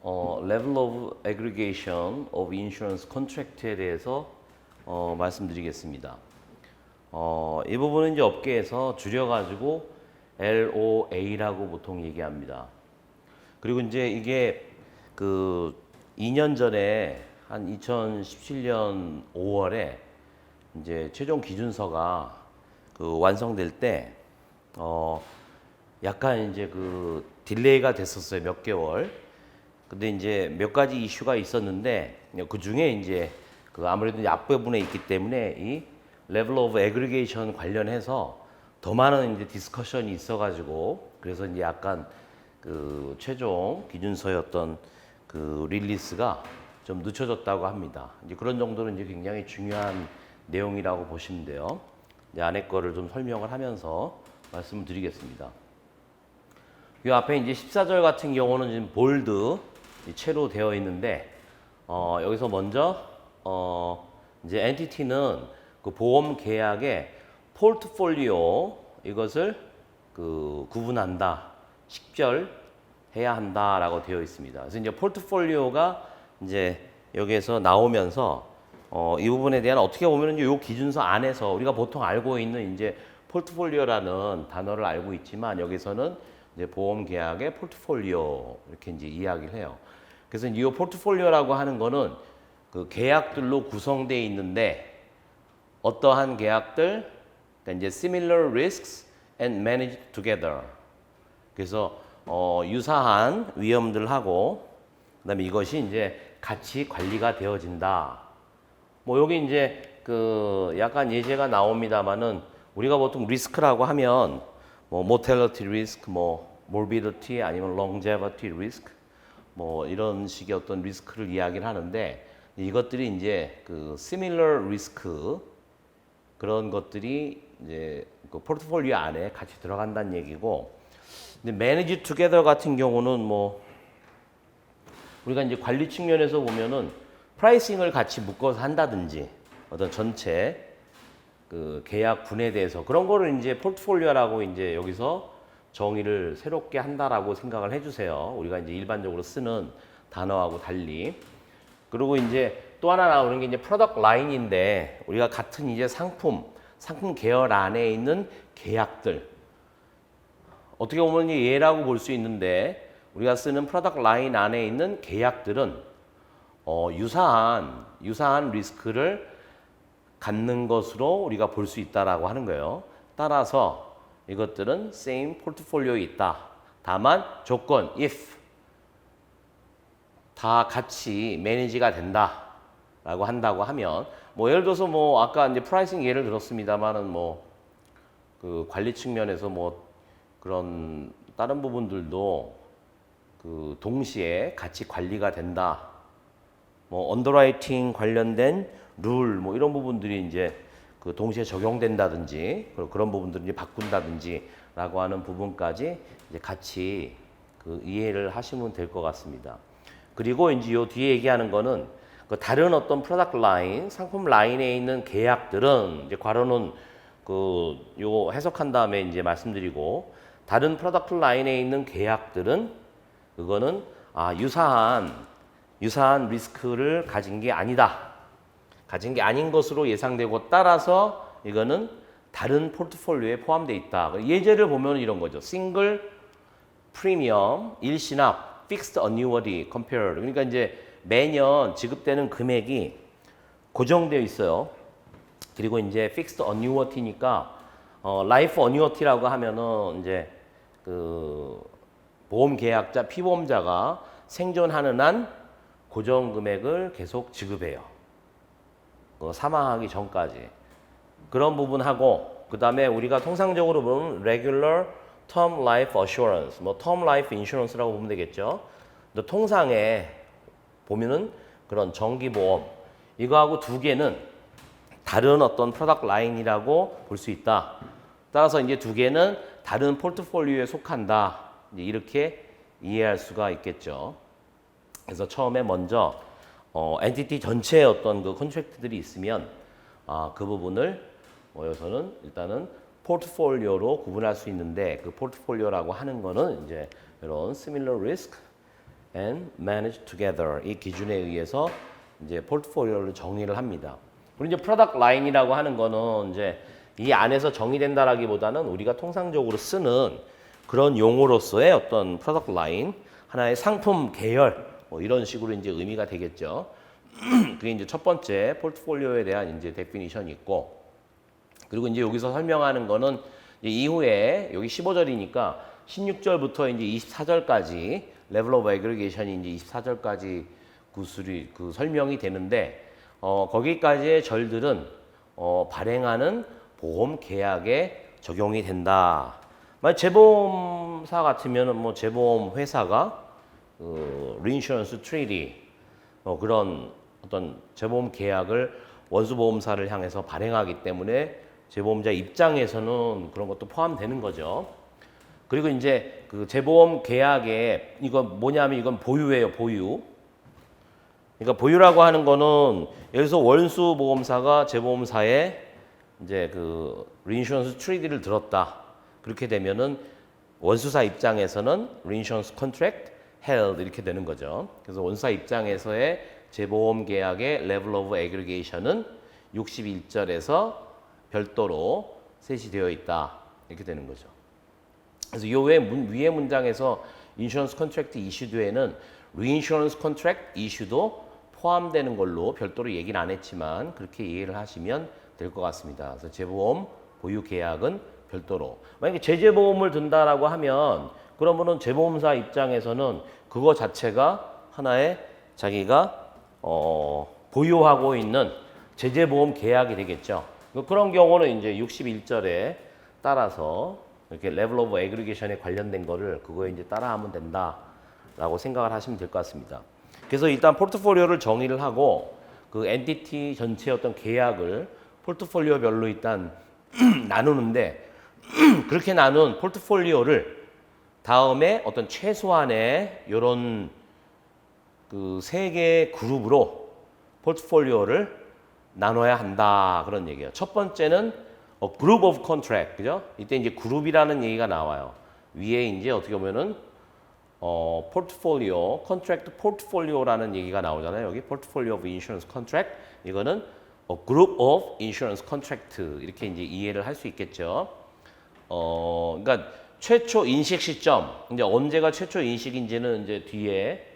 Level of Aggregation of Insurance Contract에 대해서 말씀드리겠습니다. 이 부분은 이제 업계에서 줄여가지고 LOA라고 보통 얘기합니다. 그리고 이제 이게 그 2년 전에 한 2017년 5월에 이제 최종 기준서가 그 완성될 때 약간 이제 그 딜레이가 됐었어요. 몇 개월. 근데 이제 몇 가지 이슈가 있었는데 그 중에 이제 그 아무래도 이제 앞부분에 있기 때문에 이 레벨 오브 애그리게이션 관련해서 더 많은 이제 디스커션이 있어가지고 그래서 이제 약간 그 최종 기준서였던 그 릴리스가 좀 늦춰졌다고 합니다. 이제 그런 정도는 이제 굉장히 중요한 내용이라고 보시면 돼요. 이제 안에 거를 좀 설명을 하면서 말씀을 드리겠습니다. 이 앞에 이제 14절 같은 경우는 지금 볼드 채로 되어 있는데 여기서 먼저 이제 엔티티는 그 보험 계약의 포트폴리오 이것을 그 구분한다, 식별해야 한다라고 되어 있습니다. 그래서 이제 포트폴리오가 이제 여기에서 나오면서 이 부분에 대한 어떻게 보면 이 기준서 안에서 우리가 보통 알고 있는 이제 포트폴리오라는 단어를 알고 있지만 여기서는 이제 보험 계약의 포트폴리오 이렇게 이제 이야기를 해요. 그래서 이 포트폴리오라고 하는 거는 그 계약들로 구성되어 있는데 어떠한 계약들, 그러니까 이제 similar risks and managed together. 그래서 유사한 위험들하고 그다음에 이것이 이제 같이 관리가 되어진다. 뭐 여기 이제 그 약간 예제가 나옵니다만은 우리가 보통 리스크라고 하면 뭐 mortality risk, 뭐 morbidity 아니면 longevity risk 뭐 이런 식의 어떤 리스크를 이야기를 하는데 이것들이 이제 그 similar risk 그런 것들이 이제 그 포트폴리오 안에 같이 들어간다는 얘기고, 근데 manage together 같은 경우는 뭐 우리가 이제 관리 측면에서 보면은 프라이싱을 같이 묶어서 한다든지 어떤 전체 그 계약 분에 대해서 그런 거를 이제 포트폴리오라고 이제 여기서 정의를 새롭게 한다라고 생각을 해주세요. 우리가 이제 일반적으로 쓰는 단어하고 달리. 그리고 이제 또 하나 나오는 게 이제 프로덕트 라인인데 우리가 같은 이제 상품 계열 안에 있는 계약들 어떻게 보면 얘라고 볼 수 있는데 우리가 쓰는 프로덕트 라인 안에 있는 계약들은 유사한 리스크를 갖는 것으로 우리가 볼 수 있다라고 하는 거예요. 따라서 이것들은 same 포트폴리오에 있다. 다만 조건 if 다 같이 매니지가 된다라고 한다고 하면 뭐 예를 들어서 뭐 아까 이제 프라이싱 예를 들었습니다만은 뭐 그 관리 측면에서 뭐 그런 다른 부분들도 그 동시에 같이 관리가 된다. 뭐 언더라이팅 관련된 룰 뭐 이런 부분들이 이제 그 동시에 적용된다든지 그런 부분들을 이제 바꾼다든지라고 하는 부분까지 이제 같이 그 이해를 하시면 될 것 같습니다. 그리고 이제 요 뒤에 얘기하는 거는 그 다른 어떤 프로덕트 라인, 상품 라인에 있는 계약들은 이제 괄호는 그 요 해석한 다음에 이제 말씀드리고 다른 프로덕트 라인에 있는 계약들은 그거는 유사한 리스크를 가진 게 아니다. 가진 게 아닌 것으로 예상되고 따라서 이거는 다른 포트폴리오에 포함되어 있다. 예제를 보면 이런 거죠. 싱글 프리미엄, 일시납, 픽스드 어뉴어티 컴페어. 그러니까 이제 매년 지급되는 금액이 고정되어 있어요. 그리고 이제 픽스드 어뉴어티니까 라이프 어뉴어티라고 하면은 이제 그 보험 계약자, 피보험자가 생존하는 한 고정 금액을 계속 지급해요. 사망하기 전까지. 그런 부분하고 그다음에 우리가 통상적으로 보면 regular term life assurance, 뭐 term life insurance라고 보면 되겠죠. 근데 통상에 보면은 그런 정기보험 이거하고 두 개는 다른 어떤 프로덕트 라인이라고 볼 수 있다. 따라서 이제 두 개는 다른 포트폴리오에 속한다. 이렇게 이해할 수가 있겠죠. 그래서 처음에 먼저 엔티티 전체의 어떤 그 컨트랙트들이 있으면 그 부분을 여기서는 일단은 포트폴리오로 구분할 수 있는데 그 포트폴리오라고 하는 거는 이제 이런 similar risk and manage together 이 기준에 의해서 이제 포트폴리오를 정리를 합니다. 그리고 이제 프로덕트 라인이라고 하는 거는 이제 이 안에서 정의된다라기보다는 우리가 통상적으로 쓰는 그런 용어로서의 어떤 프로덕트 라인, 하나의 상품 계열 뭐 이런 식으로 이제 의미가 되겠죠. 그게 이제 첫 번째 포트폴리오에 대한 이제 데피니션이 있고, 그리고 이제 여기서 설명하는 거는 이제 이후에 여기 15절이니까 16절부터 이제 24절까지 레벨 오브 애그리게이션이 이제 24절까지 구술이 그 설명이 되는데 거기까지의 절들은 발행하는 보험 계약에 적용이 된다. 만약 재보험사 같으면은 뭐 재보험 회사가 reinsurance treaty 그런 어떤 재보험 계약을 원수보험사를 향해서 발행하기 때문에 재보험자 입장에서는 그런 것도 포함되는 거죠. 그리고 이제 그 재보험 계약에 이건 뭐냐면 이건 보유예요, 보유. 그러니까 보유라고 하는 거는 여기서 원수보험사가 재보험사에 이제 그 reinsurance treaty를 들었다. 그렇게 되면은 원수사 입장에서는 reinsurance contract held 이렇게 되는 거죠. 그래서 원수사 입장에서의 재보험 계약의 level of aggregation은 61절에서 별도로 셋이 되어 있다. 이렇게 되는 거죠. 그래서 이 위의 문장에서 insurance contract issued에는 reinsurance contract issue도 포함되는 걸로 별도로 얘기는 안 했지만 그렇게 이해를 하시면 될 것 같습니다. 그래서 재보험 보유 계약은 별도로. 만약에 제재보험을 든다라고 하면 그러면은 재보험사 입장에서는 그거 자체가 하나의 자기가 보유하고 있는 제재보험 계약이 되겠죠. 그런 경우는 이제 61절에 따라서 이렇게 레벨 오브 애그리게이션에 관련된 거를 그거에 이제 따라하면 된다라고 생각을 하시면 될 것 같습니다. 그래서 일단 포트폴리오를 정의를 하고 그 엔티티 전체 어떤 계약을 포트폴리오별로 일단 나누는데 그렇게 나눈 포트폴리오를 다음에 어떤 최소한의 이런 그 세 개의 그룹으로 포트폴리오를 나눠야 한다 그런 얘기예요. 첫 번째는 group of contract, 그죠? 이때 이제 그룹이라는 얘기가 나와요. 위에 이제 어떻게 보면은 포트폴리오, 컨트랙트 포트폴리오라는 얘기가 나오잖아요. 여기 포트폴리오 오브 인슈런스 컨트랙트 이거는 group of insurance contract 이렇게 이제 이해를 할 수 있겠죠. 그러니까 최초 인식 시점 이제 언제가 최초 인식인지는 이제 뒤에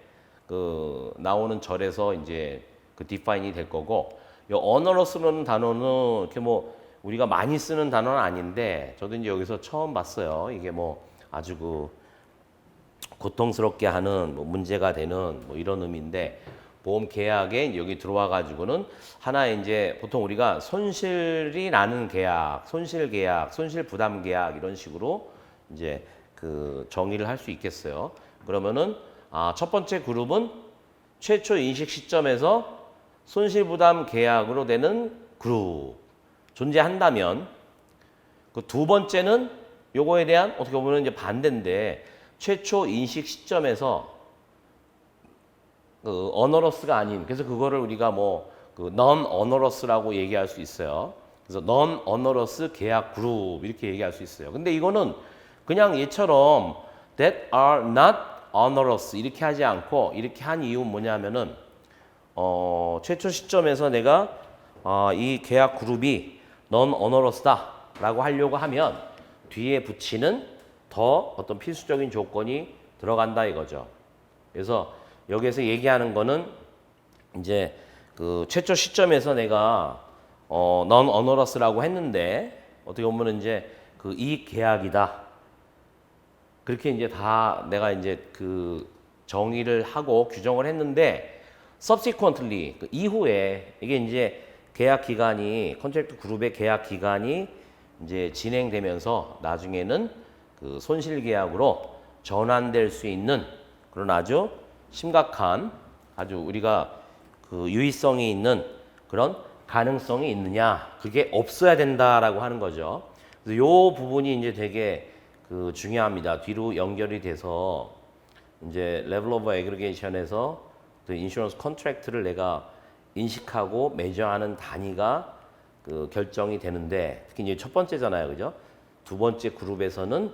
그 나오는 절에서 이제 그 디파인이 될 거고, 이 언어로스라는 단어는 이렇게 뭐 우리가 많이 쓰는 단어는 아닌데 저도 이제 여기서 처음 봤어요. 이게 뭐 아주 그 고통스럽게 하는 뭐 문제가 되는 뭐 이런 의미인데 보험 계약에 여기 들어와 가지고는 하나의 이제 보통 우리가 손실이 나는 계약, 손실 계약, 손실 부담 계약 이런 식으로 이제 그 정의를 할 수 있겠어요. 그러면은 첫 번째 그룹은 최초 인식 시점에서 손실 부담 계약으로 되는 그룹 존재한다면 그 두 번째는 요거에 대한 어떻게 보면 이제 반대인데 최초 인식 시점에서 그 어너러스가 아닌 그래서 그거를 우리가 뭐 그 non onerous라고 얘기할 수 있어요. 그래서 non onerous 계약 그룹 이렇게 얘기할 수 있어요. 근데 이거는 그냥 얘처럼 that are not onerous 이렇게 하지 않고 이렇게 한 이유는 뭐냐면은 최초 시점에서 내가 이 계약 그룹이 non onerous다라고 하려고 하면 뒤에 붙이는 더 어떤 필수적인 조건이 들어간다 이거죠. 그래서 여기에서 얘기하는 거는 이제 그 최초 시점에서 내가 non onerous라고 했는데 어떻게 보면 이제 그 이 계약이다. 그렇게 이제 다 내가 이제 그 정의를 하고 규정을 했는데 subsequently 그 이후에 이게 이제 계약 기간이 컨트랙트 그룹의 계약 기간이 이제 진행되면서 나중에는 그 손실 계약으로 전환될 수 있는 그런 아주 심각한 아주 우리가 그 유의성이 있는 그런 가능성이 있느냐 그게 없어야 된다라고 하는 거죠. 그래서 요 부분이 이제 되게 그 중요합니다. 뒤로 연결이 돼서 이제 레벨 오브 애그리게이션에서 그 인슈런스 컨트랙트를 내가 인식하고 매저하는 단위가 그 결정이 되는데 특히 이제 첫 번째잖아요, 그죠? 두 번째 그룹에서는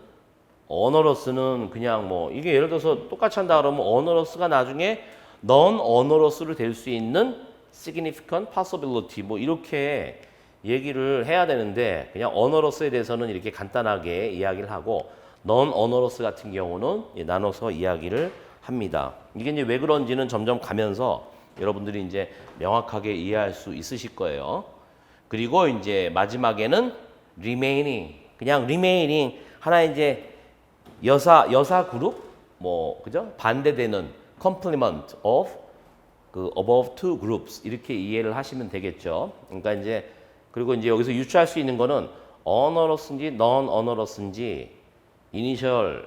어너러스는 그냥 뭐 이게 예를 들어서 똑같이 한다 그러면 어너러스가 나중에 non 어너러스로 될 수 있는 significant possibility 뭐 이렇게 얘기를 해야 되는데 그냥 어너러스에 대해서는 이렇게 간단하게 이야기를 하고 non 어너러스 같은 경우는 나눠서 이야기를 합니다. 이게 이제 왜 그런지는 점점 가면서 여러분들이 이제 명확하게 이해할 수 있으실 거예요. 그리고 이제 마지막에는 remaining 그냥 remaining 하나의 이제 여사 그룹 뭐 그죠? 반대되는 complement of 그 above two groups 이렇게 이해를 하시면 되겠죠. 그러니까 이제 그리고 이제 여기서 유추할 수 있는 거는 어너러스인지 non 어너러스인지 initial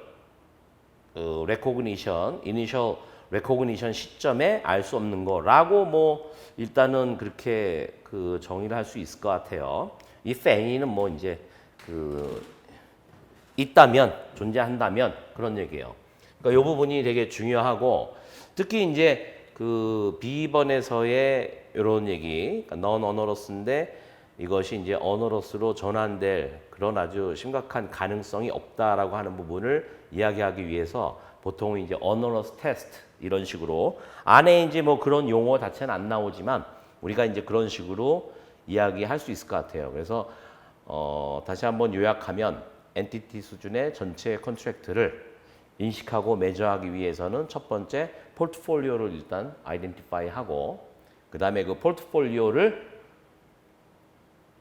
recognition 시점에 알 수 없는 거라고 뭐 일단은 그렇게 그 정의를 할 수 있을 것 같아요. if any는 뭐 이제 그 있다면 존재한다면 그런 얘기예요. 그러니까 이 부분이 되게 중요하고 특히 이제 그 B번에서의 이런 얘기, 그러니까 non 어너러스인데 이것이 이제 어너러스로 전환될 그런 아주 심각한 가능성이 없다라고 하는 부분을 이야기하기 위해서 보통 이제 어너러스 테스트 이런 식으로 안에 이제 뭐 그런 용어 자체는 안 나오지만 우리가 이제 그런 식으로 이야기할 수 있을 것 같아요. 그래서 다시 한번 요약하면 엔티티 수준의 전체 컨트랙트를 인식하고 매저하기 위해서는 첫 번째 포트폴리오를 일단 아이덴티파이하고 그 다음에 그 포트폴리오를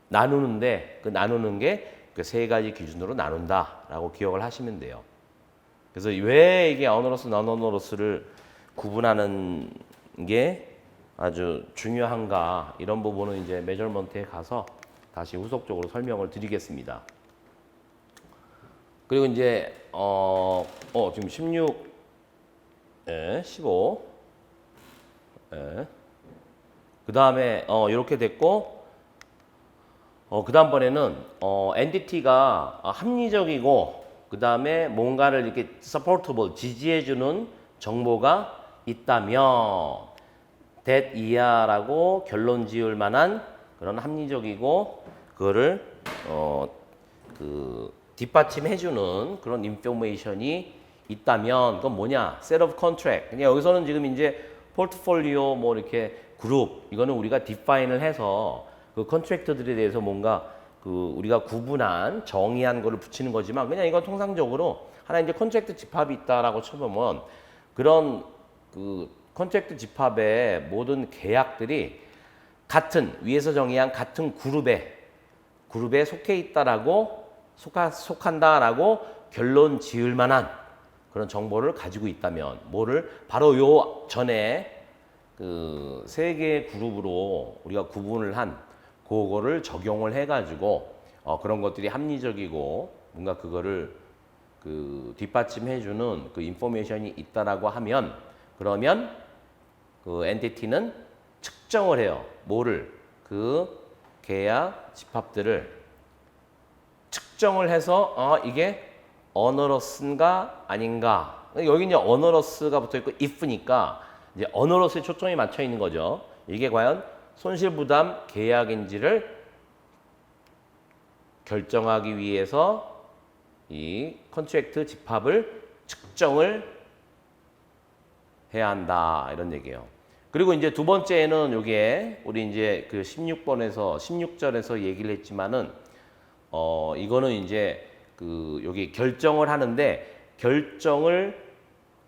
나누는데 그 나누는 게 그 세 가지 기준으로 나눈다라고 기억을 하시면 돼요. 그래서 왜 이게 어너러스, non 어너러스를 구분하는 게 아주 중요한가 이런 부분은 이제 메저먼트에 가서 다시 후속적으로 설명을 드리겠습니다. 그리고 이제 지금 16, 15, 그 다음에 이렇게 됐고. 그 다음번에는 엔티티가 합리적이고 그 다음에 뭔가를 이렇게 supportable 지지해주는 정보가 있다면 that 이하라고 결론 지을 만한 그런 합리적이고 그거를 그 뒷받침해주는 그런 인포메이션이 있다면 그건 뭐냐? set of contract. 그냥 여기서는 지금 이제 포트폴리오 뭐 이렇게 그룹 이거는 우리가 디파인을 해서 그 컨트랙트들에 대해서 뭔가 그 우리가 구분한 정의한 거를 붙이는 거지만 그냥 이건 통상적으로 하나 이제 컨트랙트 집합이 있다라고 쳐보면 그런 그 컨트랙트 집합의 모든 계약들이 같은 위에서 정의한 같은 그룹에 속해 있다라고 속한다라고 결론 지을 만한 그런 정보를 가지고 있다면 뭐를 바로 요 전에 그 세 개의 그룹으로 우리가 구분을 한 그거를 적용을 해가지고 그런 것들이 합리적이고 뭔가 그거를 그 뒷받침해주는 그 인포메이션이 있다라고 하면 그러면 그 엔티티는 측정을 해요. 뭐를 그 계약 집합들을 측정을 해서 이게 어너러스인가 아닌가. 여기 이제 어너러스가 붙어 있고 if니까 이제 어너러스에 초점이 맞춰 있는 거죠. 이게 과연 손실부담 계약인지를 결정하기 위해서 이 컨트랙트 집합을 측정을 해야 한다 이런 얘기예요. 그리고 이제 두 번째는 요게 우리 이제 그 16절에서 얘기를 했지만은 이거는 이제 그 여기 결정을 하는데 결정을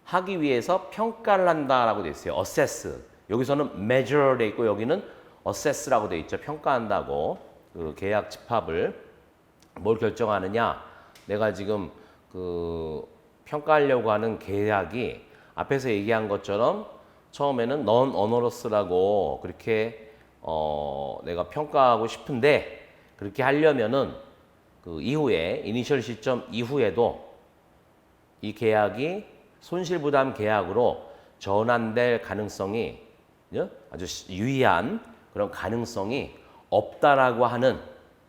하기 위해서 평가를 한다라고 돼 있어요. assess. 여기서는 measure 돼 있고 여기는 assess라고 돼 있죠. 평가한다고. 그 계약 집합을 뭘 결정하느냐? 내가 지금 그 평가하려고 하는 계약이 앞에서 얘기한 것처럼 처음에는 non onerous라고 그렇게 내가 평가하고 싶은데 그렇게 하려면은 그 이후에 이니셜 시점 이후에도 이 계약이 손실부담 계약으로 전환될 가능성이 아주 유의한 그런 가능성이 없다라고 하는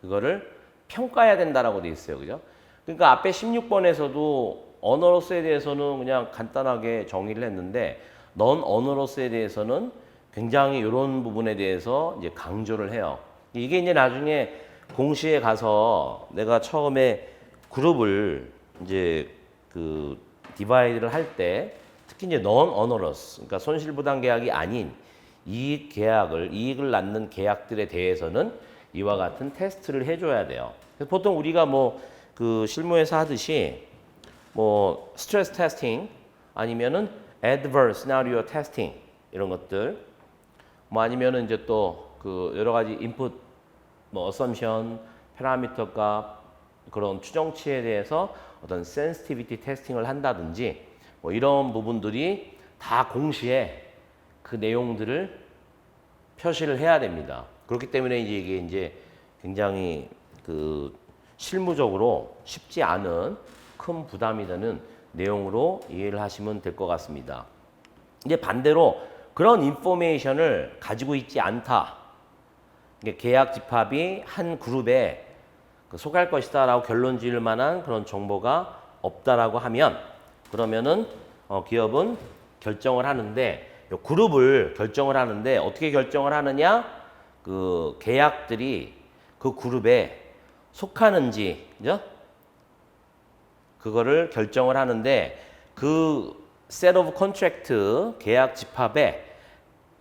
그거를 평가해야 된다라고 돼 있어요. 그죠? 그러니까 앞에 16번에서도 어너러스에 대해서는 그냥 간단하게 정의를 했는데 non 어너러스에 대해서는 굉장히 이런 부분에 대해서 이제 강조를 해요. 이게 이제 나중에 공시에 가서 내가 처음에 그룹을 이제 그 디바이드를 할 때 특히 이제 non onerous 그러니까 손실부담 계약이 아닌 이익을 낳는 계약들에 대해서는 이와 같은 테스트를 해줘야 돼요. 그래서 보통 우리가 뭐 그 실무에서 하듯이 뭐 스트레스 테스팅 아니면은 adverse scenario testing 이런 것들 뭐 아니면은 이제 또 그 여러 가지 인풋 뭐 assumption, 파라미터 값 그런 추정치에 대해서 어떤 sensitivity 테스팅을 한다든지 뭐 이런 부분들이 다 동시에 그 내용들을 표시를 해야 됩니다. 그렇기 때문에 이게 이제 굉장히 그 실무적으로 쉽지 않은 큰 부담이 되는 내용으로 이해를 하시면 될 것 같습니다. 이제 반대로 그런 인포메이션을 가지고 있지 않다. 계약 집합이 한 그룹에 속할 것이다라고 결론 지을 만한 그런 정보가 없다라고 하면 그러면은 기업은 결정을 하는데 그룹을 결정을 하는데 어떻게 결정을 하느냐? 그 계약들이 그 그룹에 속하는지, 그죠? 그거를 결정을 하는데 그 set of contract 계약 집합에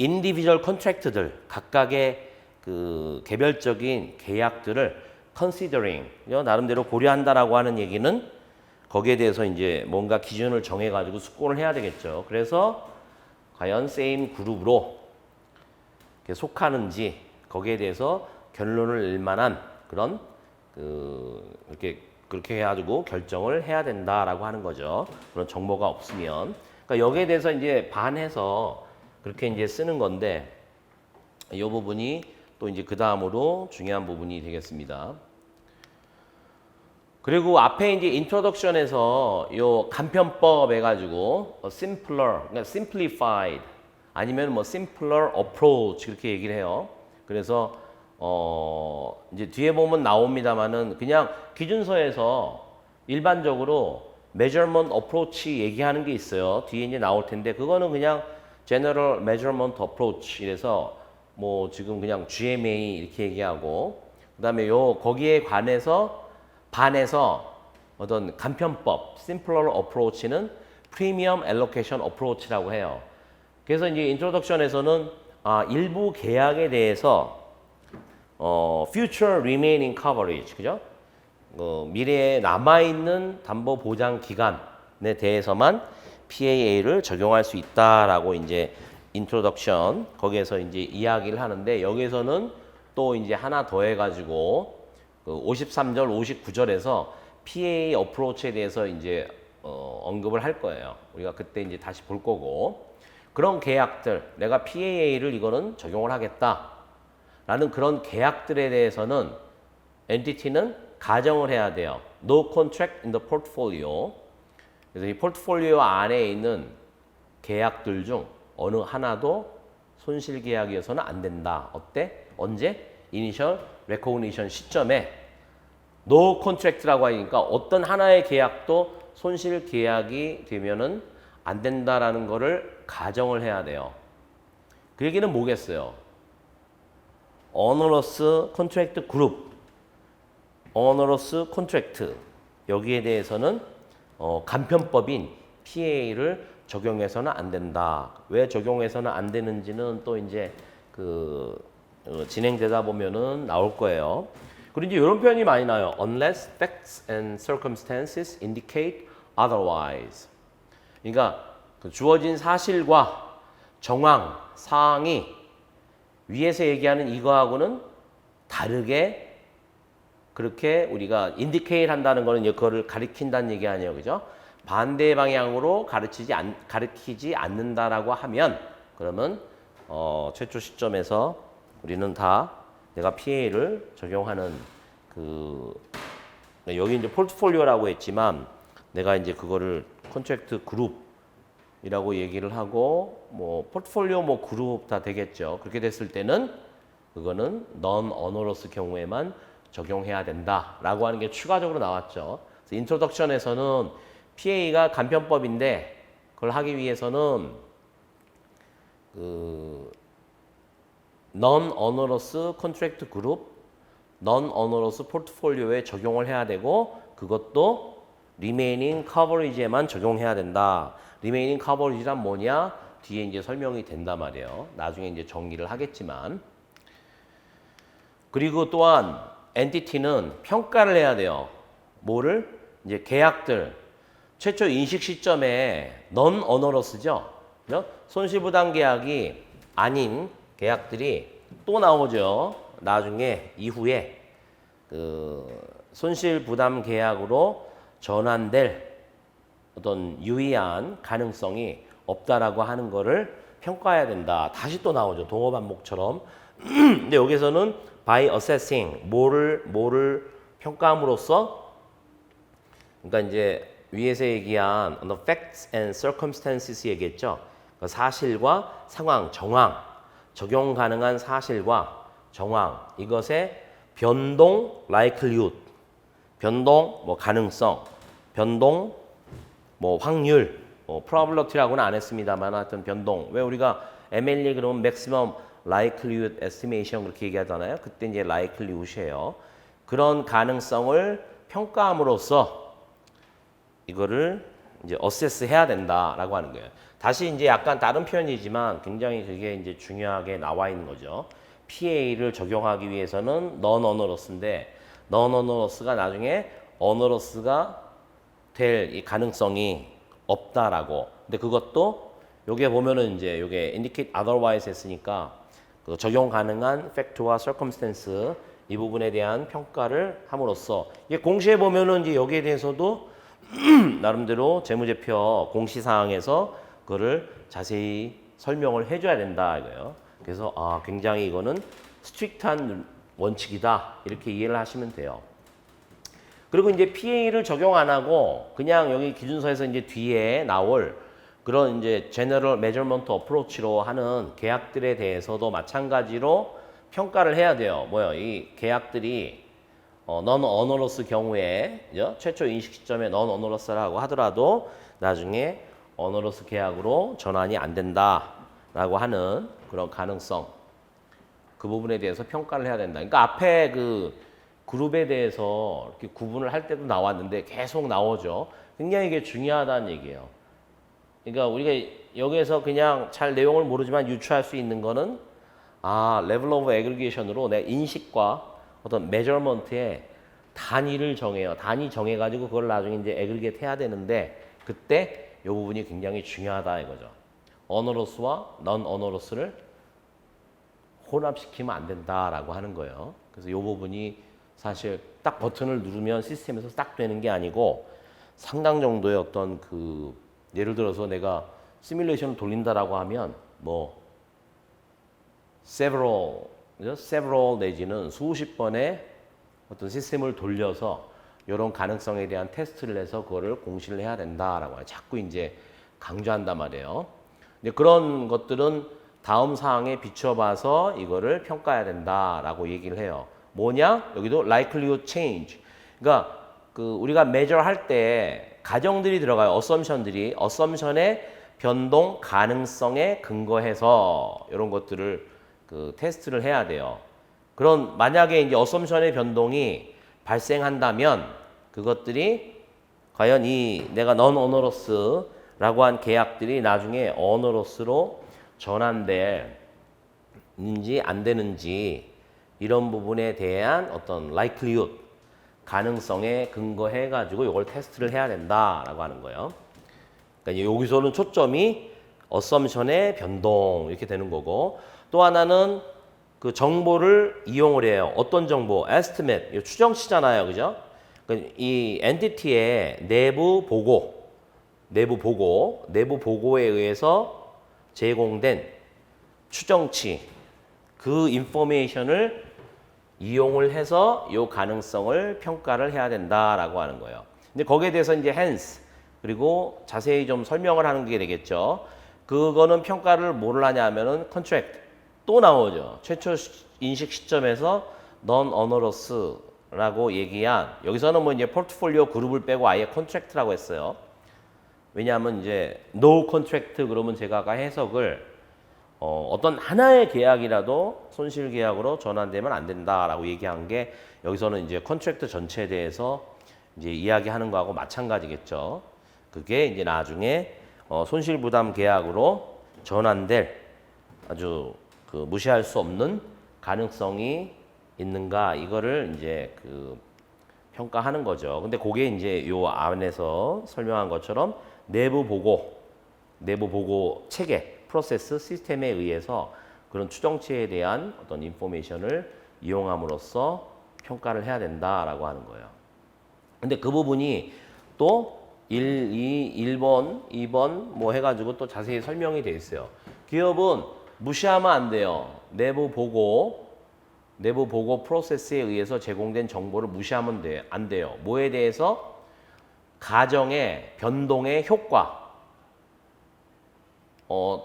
individual contract들 각각의 그 개별적인 계약들을 considering 나름대로 고려한다라고 하는 얘기는 거기에 대해서 이제 뭔가 기준을 정해 가지고 숙고를 해야 되겠죠. 그래서 과연 same 그룹으로 속하는지 거기에 대해서 결론을 낼 만한 그런 그렇게 해가지고 결정을 해야 된다라고 하는 거죠. 그런 정보가 없으면. 그러니까 여기에 대해서 이제 반해서 그렇게 이제 쓰는 건데 이 부분이 또 이제 그 다음으로 중요한 부분이 되겠습니다. 그리고 앞에 이제 인트로덕션에서 요 간편법 해가지고 simpler, 그러니까 simplified 아니면 뭐 simpler approach 그렇게 얘기를 해요. 그래서 이제 뒤에 보면 나옵니다만은 그냥 기준서에서 일반적으로 measurement approach 얘기하는 게 있어요. 뒤에 이제 나올 텐데 그거는 그냥 general measurement approach 이래서 뭐 지금 그냥 GMA 이렇게 얘기하고 그다음에 요 거기에 반해서 어떤 간편법 simpler approach는 premium allocation approach라고 해요. 그래서 이제 인트로덕션에서는 일부 계약에 대해서 future remaining coverage, 그죠? 미래에 남아있는 담보 보장 기간에 대해서만 PAA를 적용할 수 있다라고 이제 인트로덕션 거기에서 이제 이야기를 하는데 여기에서는 또 이제 하나 더 해가지고 53절, 59절에서 PAA 어프로치에 대해서 이제 언급을 할 거예요. 우리가 그때 이제 다시 볼 거고 그런 계약들 내가 PAA를 이거는 적용을 하겠다라는 그런 계약들에 대해서는 엔티티는 가정을 해야 돼요. No contract in the portfolio. 그래서 이 포트폴리오 안에 있는 계약들 중 어느 하나도 손실 계약이어서는 안 된다. 어때? 언제? Initial recognition 시점에 No contract라고 하니까 어떤 하나의 계약도 손실 계약이 되면은 안 된다라는 거를 가정을 해야 돼요. 그 얘기는 뭐겠어요? Onerous contract group, Onerous contract 여기에 대해서는 간편법인 PA를 적용해서는 안 된다. 왜 적용해서는 안 되는지는 또 이제 진행되다 보면은 나올 거예요. 그리고 이제 이런 표현이 많이 나요. Unless facts and circumstances indicate otherwise. 그러니까 주어진 사실과 정황, 사항이 위에서 얘기하는 이거하고는 다르게 그렇게 우리가 indicate 한다는 거는 그거를 가리킨다는 얘기 아니에요. 그죠? 반대 방향으로 가리키지 않는다라고 하면 그러면 최초 시점에서 우리는 다 내가 PA를 적용하는 여기 이제 포트폴리오라고 했지만 내가 이제 그거를 컨트랙트 그룹이라고 얘기를 하고 뭐 포트폴리오 뭐 그룹 다 되겠죠. 그렇게 됐을 때는 그거는 non onerous 경우에만 적용해야 된다라고 하는 게 추가적으로 나왔죠. 그래서 인트로덕션에서는 PA가 간편법인데 그걸 하기 위해서는 non-onerous contract group, non-onerous portfolio에 적용을 해야 되고 그것도 remaining coverage에만 적용해야 된다. remaining coverage란 뭐냐? 뒤에 이제 설명이 된단 말이에요. 나중에 이제 정리를 하겠지만. 그리고 또한 entity는 평가를 해야 돼요. 뭐를? 이제 계약들. 최초 인식 시점에 non-onerous죠. 손실부담 계약이 아닌 계약들이 또 나오죠. 나중에 이후에 그 손실부담 계약으로 전환될 어떤 유의한 가능성이 없다라고 하는 거를 평가해야 된다. 다시 또 나오죠. 동어 반복처럼. 근데 여기서는 by assessing 뭐를 평가함으로써 그러니까 이제 위에서 얘기한 the facts and circumstances 얘기했죠. 그 사실과 상황, 정황, 적용 가능한 사실과 정황 이것의 변동 likelihood, 변동 뭐 가능성, 변동 뭐 확률, 뭐 probability라고는 안 했습니다만 하여튼 변동. 왜 우리가 MLE 그러면 maximum likelihood estimation 그렇게 얘기하잖아요. 그때 이제 likelihood이에요. 그런 가능성을 평가함으로써 이거를 이제 어세스 해야 된다라고 하는 거예요. 다시 이제 약간 다른 표현이지만 굉장히 그게 이제 중요하게 나와 있는 거죠. PA를 적용하기 위해서는 non-onerous인데 non-onerous가 나중에 onerous가 될 이 가능성이 없다라고. 근데 그것도 요게 보면은 이제 요게 indicate otherwise 했으니까 그 적용 가능한 fact와 circumstance 이 부분에 대한 평가를 함으로써 이게 공시에 보면은 이제 여기에 대해서도 나름대로 재무제표 공시사항에서 그거를 자세히 설명을 해줘야 된다 이거예요. 그래서 굉장히 이거는 스트릭트한 원칙이다 이렇게 이해를 하시면 돼요. 그리고 이제 PA를 적용 안 하고 그냥 여기 기준서에서 이제 뒤에 나올 그런 이제 General Measurement Approach로 하는 계약들에 대해서도 마찬가지로 평가를 해야 돼요. 뭐요? 이 계약들이 non-onerous 경우에 최초 인식 시점에 non-onerous라고 하더라도 나중에 onerous 계약으로 전환이 안 된다라고 하는 그런 가능성 그 부분에 대해서 평가를 해야 된다. 그러니까 앞에 그 그룹에 대해서 이렇게 구분을 할 때도 나왔는데 계속 나오죠. 굉장히 이게 중요하다는 얘기예요. 그러니까 우리가 여기에서 그냥 잘 내용을 모르지만 유추할 수 있는 거는 level of aggregation으로 내 인식과 어떤 measurement의 단위를 정해요. 단위 정해가지고 그걸 나중에 이제 aggregate 해야 되는데 그때 이 부분이 굉장히 중요하다 이거죠. onerous와 non-onerous를 혼합시키면 안 된다라고 하는 거예요. 그래서 이 부분이 사실 딱 버튼을 누르면 시스템에서 딱 되는 게 아니고 상당 정도의 어떤 그 예를 들어서 내가 시뮬레이션을 돌린다라고 하면 뭐 several 내지는 수십 번의 어떤 시스템을 돌려서 이런 가능성에 대한 테스트를 해서 그거를 공시를 해야 된다라고 자꾸 이제 강조한단 말이에요. 근데 그런 것들은 다음 사항에 비춰봐서 이거를 평가해야 된다라고 얘기를 해요. 뭐냐? 여기도 likelihood change. 그러니까 그 우리가 measure 할 때 가정들이 들어가요. assumption의 변동 가능성에 근거해서 이런 것들을 그 테스트를 해야 돼요. 그런 만약에 이제 assumption의 변동이 발생한다면 그것들이 과연 이 내가 non-onerous라고 한 계약들이 나중에 onerous로 전환되는지 안 되는지 이런 부분에 대한 어떤 likelihood 가능성에 근거해 가지고 이걸 테스트를 해야 된다라고 하는 거예요. 그러니까 여기서는 초점이 assumption의 변동 이렇게 되는 거고 또 하나는 그 정보를 이용을 해요. 어떤 정보? estimate 추정치잖아요, 그죠? 그러니까 이 entity의 내부 보고에 의해서 제공된 추정치 그 인포메이션을 이용을 해서 이 가능성을 평가를 해야 된다라고 하는 거예요. 근데 거기에 대해서 이제 hence 그리고 자세히 좀 설명을 하는 게 되겠죠. 그거는 평가를 뭐를 하냐면은 contract 또 나오죠. 최초 인식 시점에서 non-onerous라고 얘기한 여기서는 뭐 이제 포트폴리오 그룹을 빼고 아예 contract라고 했어요. 왜냐하면 이제 no contract 그러면 제가 아까 해석을 어떤 하나의 계약이라도 손실 계약으로 전환되면 안 된다라고 얘기한 게 여기서는 이제 컨트랙트 전체에 대해서 이제 이야기하는 거하고 마찬가지겠죠. 그게 이제 나중에 손실부담 계약으로 전환될 아주 그 무시할 수 없는 가능성이 있는가 이거를 이제 그 평가하는 거죠. 근데 그게 이제 요 안에서 설명한 것처럼 내부 보고 체계, 프로세스, 시스템에 의해서 그런 추정치에 대한 어떤 인포메이션을 이용함으로써 평가를 해야 된다라고 하는 거예요. 근데 그 부분이 또 1번, 2번 뭐 해가지고 또 자세히 설명이 돼 있어요. 기업은 무시하면 안 돼요. 내부 보고 프로세스에 의해서 제공된 정보를 무시하면 안 돼요. 뭐에 대해서? 가정의 변동의 효과.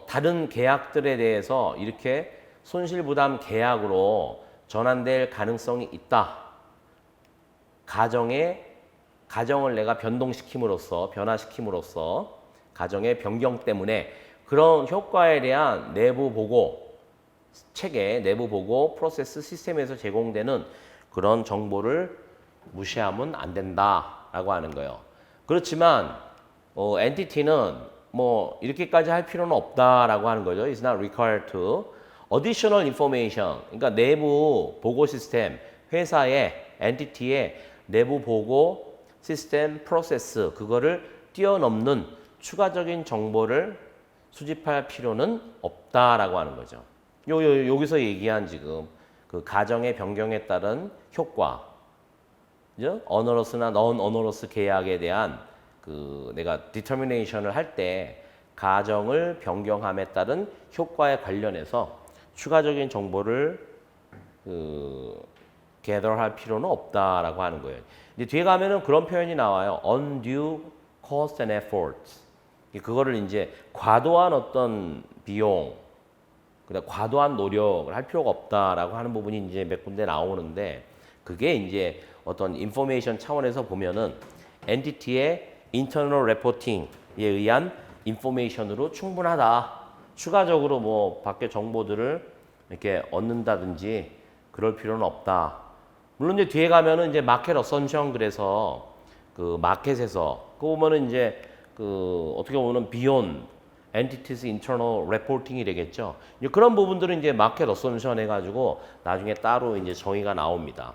다른 계약들에 대해서 이렇게 손실부담 계약으로 전환될 가능성이 있다. 가정을 내가 변동시킴으로써, 변화시킴으로써 가정의 변경 때문에 그런 효과에 대한 내부 보고 체계, 내부 보고 프로세스 시스템에서 제공되는 그런 정보를 무시하면 안 된다라고 하는 거예요. 그렇지만 엔티티는 뭐 이렇게까지 할 필요는 없다라고 하는 거죠. It's not required to. Additional information. 그러니까 내부 보고 시스템, 회사의 엔티티의 내부 보고 시스템 프로세스 그거를 뛰어넘는 추가적인 정보를 수집할 필요는 없다라고 하는 거죠. 여기서 얘기한 지금 그 가정의 변경에 따른 효과, 그죠? 어너러스나 넌 어너러스 계약에 대한 그 내가 디터미네이션을 할 때 가정을 변경함에 따른 효과에 관련해서 추가적인 정보를 gather할 필요는 없다라고 하는 거예요. 이제 뒤에 가면은 그런 표현이 나와요. undue cost and effort. 그거를 이제 과도한 어떤 비용, 그다음 과도한 노력을 할 필요가 없다라고 하는 부분이 이제 몇 군데 나오는데 그게 이제 어떤 인포메이션 차원에서 보면은 엔티티의 인터널 레포팅에 의한 인포메이션으로 충분하다. 추가적으로 뭐 밖에 정보들을 이렇게 얻는다든지 그럴 필요는 없다. 물론 이제 뒤에 가면은 이제 마켓 어선션 그래서 그 마켓에서 그거 보면은 이제 그 어떻게 보면 beyond entities internal reporting이 되겠죠. 이제 그런 부분들은 이제 마켓 어선션 해가지고 나중에 따로 이제 정의가 나옵니다.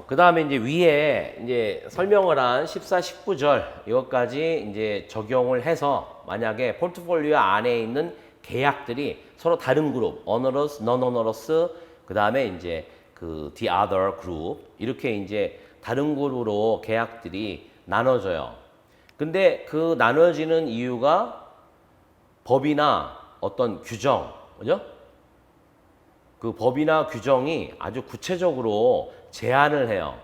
그 다음에 이제 위에 이제 설명을 한 14, 19절 이것까지 이제 적용을 해서 만약에 포트폴리오 안에 있는 계약들이 서로 다른 그룹, onerous, non-onerous, 그 다음에 이제 그 the other group 이렇게 이제 다른 그룹으로 계약들이 나눠져요. 근데 그 나눠지는 이유가 법이나 어떤 규정, 그죠? 그 법이나 규정이 아주 구체적으로 제한을 해요.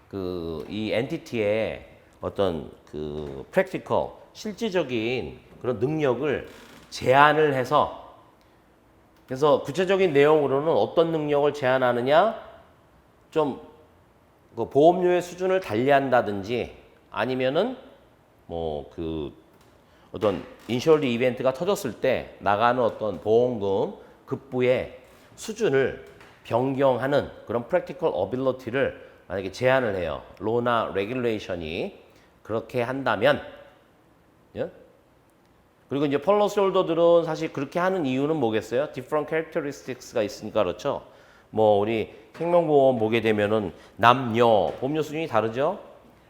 그 이 엔티티의 어떤 그 practical, 실질적인 그런 능력을 제한을 해서 그래서 구체적인 내용으로는 어떤 능력을 제한하느냐 좀 그 보험료의 수준을 달리한다든지 아니면은 뭐 그 어떤 인슈어드 이벤트가 터졌을 때 나가는 어떤 보험금 급부의 수준을 변경하는 그런 practical ability를 만약에 제한을 해요. 로나 레귤레이션이 그렇게 한다면 예? 그리고 이제 폴리시홀더들은 사실 그렇게 하는 이유는 뭐겠어요? different characteristics가 있으니까 그렇죠. 뭐 우리 생명보험 보게 되면은 남녀 보험료 수준이 다르죠.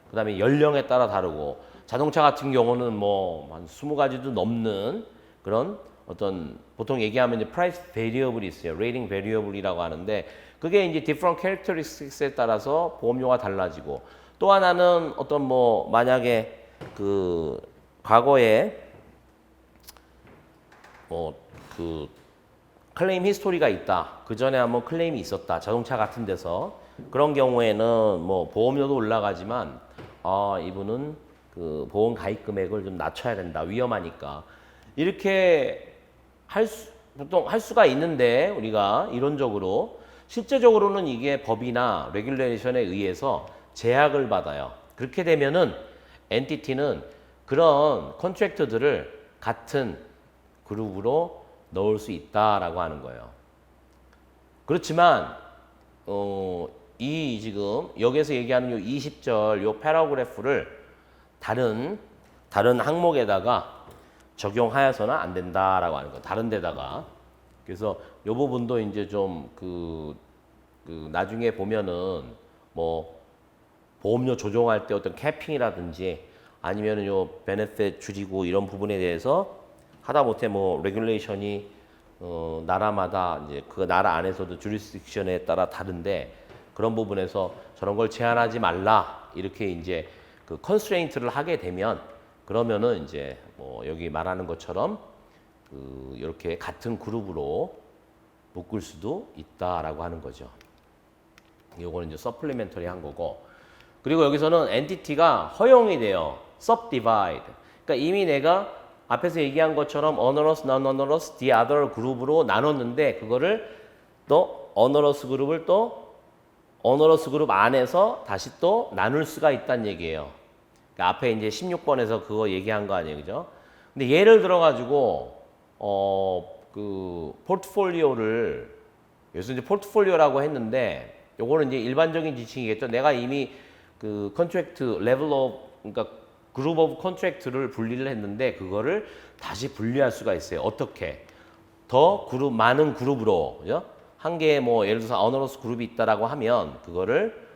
그다음에 연령에 따라 다르고 자동차 같은 경우는 뭐 한 20가지도 넘는 그런 어떤 보통 얘기하면 이제 price variable이 있어요. rating variable이라고 하는데 그게 이제 different characteristics에 따라서 보험료가 달라지고 또 하나는 어떤 뭐 만약에 그 과거에 뭐 그 클레임 히스토리가 있다. 그 전에 한번 클레임이 있었다. 자동차 같은 데서 그런 경우에는 뭐 보험료도 올라가지만 이분은 그 보험 가입 금액을 좀 낮춰야 된다. 위험하니까. 이렇게 보통 할 수가 있는데 우리가 이론적으로 실제적으로는 이게 법이나 레귤레이션에 의해서 제약을 받아요. 그렇게 되면은 엔티티는 그런 컨트랙트들을 같은 그룹으로 넣을 수 있다라고 하는 거예요. 그렇지만 이 지금 여기서 얘기하는 요 20절 요 패러그래프를 다른 항목에다가 적용하여서는 안 된다라고 하는 거. 다른 데다가. 그래서 요 부분도 이제 좀 나중에 보면은 뭐 보험료 조정할 때 어떤 캐핑이라든지 아니면은 요 베네핏 줄이고 이런 부분에 대해서 하다못해 뭐 레귤레이션이 나라마다 이제 그 나라 안에서도 주리스딕션에 따라 다른데 그런 부분에서 저런 걸 제한하지 말라 이렇게 이제 그 컨스트레인트를 하게 되면 그러면은 이제 뭐 여기 말하는 것처럼 이렇게 같은 그룹으로 묶을 수도 있다라고 하는 거죠. 요거는 이제 서플리멘터리 한 거고. 그리고 여기서는 엔티티가 허용이 돼요. subdivide. 그러니까 이미 내가 앞에서 얘기한 것처럼 onerous, non-onerous, the other 그룹으로 나눴는데 그거를 또 onerous 그룹을 또 onerous 그룹 안에서 다시 또 나눌 수가 있다는 얘기예요. 그러니까 앞에 이제 16번에서 그거 얘기한 거 아니에요, 그죠? 근데 예를 들어가지고 포트폴리오를 여기서 이제 포트폴리오라고 했는데 요거는 이제 일반적인 지칭이겠죠. 내가 이미 그 컨트랙트 레벨 오브 그러니까 그룹 오브 컨트랙트를 분리를 했는데 그거를 다시 분리할 수가 있어요. 어떻게? 더 많은 그룹으로, 그죠? 한 개의 뭐 예를 들어서 어너러스 그룹이 있다라고 하면 그거를